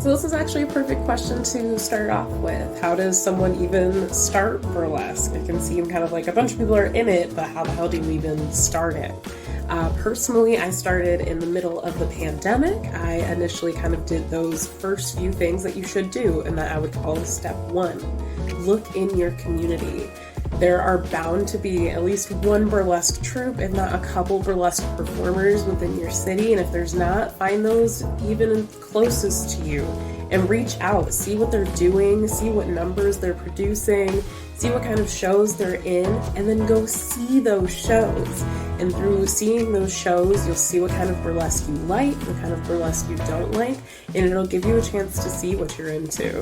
So this is actually a perfect question to start off with. How does someone even start burlesque? It can seem kind of like a bunch of people are in it, but how the hell do you even start it? Personally, I started in the middle of the pandemic. I initially kind of did those first few things that you should do, and that I would call step one. Look in your community. There are bound to be at least one burlesque troupe, if not a couple burlesque performers within your city, and if there's not, find those even closest to you and reach out, see what they're doing, see what numbers they're producing, see what kind of shows they're in, and then go see those shows. And through seeing those shows, you'll see what kind of burlesque you like, what kind of burlesque you don't like, and it'll give you a chance to see what you're into.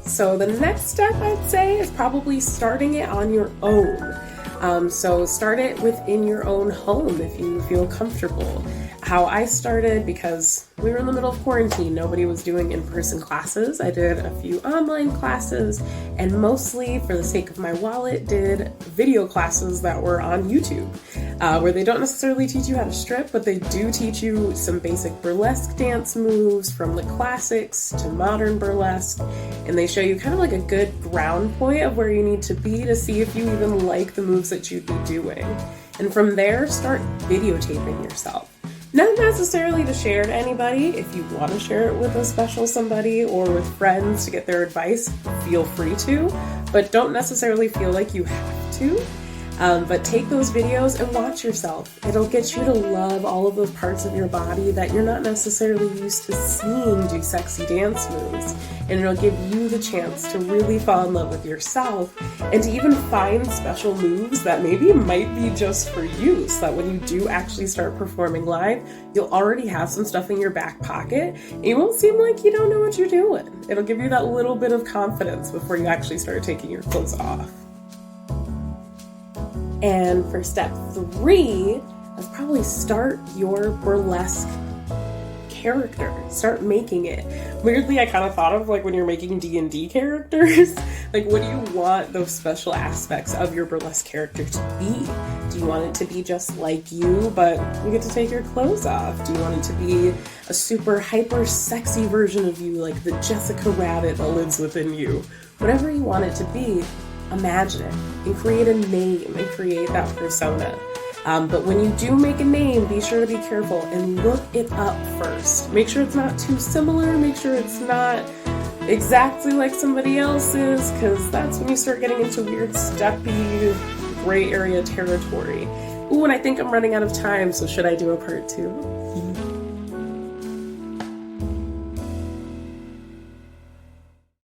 So the next step, I'd say, is probably starting it on your own. So start it within your own home if you feel comfortable. How I started, because we were in the middle of quarantine, nobody was doing in-person classes. I did a few online classes, and mostly, for the sake of my wallet, did video classes that were on YouTube, where they don't necessarily teach you how to strip, but they do teach you some basic burlesque dance moves, from the classics to modern burlesque, and they show you kind of like a good ground point of where you need to be to see if you even like the moves that you'd be doing. And from there, start videotaping yourself. Not necessarily to share to anybody. If you want to share it with a special somebody or with friends to get their advice, feel free to, but don't necessarily feel like you have to. But take those videos and watch yourself. It'll get you to love all of those parts of your body that you're not necessarily used to seeing do sexy dance moves. And it'll give you the chance to really fall in love with yourself and to even find special moves that maybe might be just for you, so that when you do actually start performing live, you'll already have some stuff in your back pocket and you won't seem like you don't know what you're doing. It'll give you that little bit of confidence before you actually start taking your clothes off. And for step 3, let's probably start your burlesque character. Start making it. Weirdly, I kind of thought of like when you're making D&D characters, like what do you want those special aspects of your burlesque character to be? Do you want it to be just like you, but you get to take your clothes off? Do you want it to be a super hyper sexy version of you, like the Jessica Rabbit that lives within you? Whatever you want it to be, imagine it and create a name and create that persona. But when you do make a name, be sure to be careful and look it up first. Make sure it's not too similar. Make sure it's not exactly like somebody else's, because that's when you start getting into weird, steppy, gray area territory. Ooh, and I think I'm running out of time, so should I do a part 2?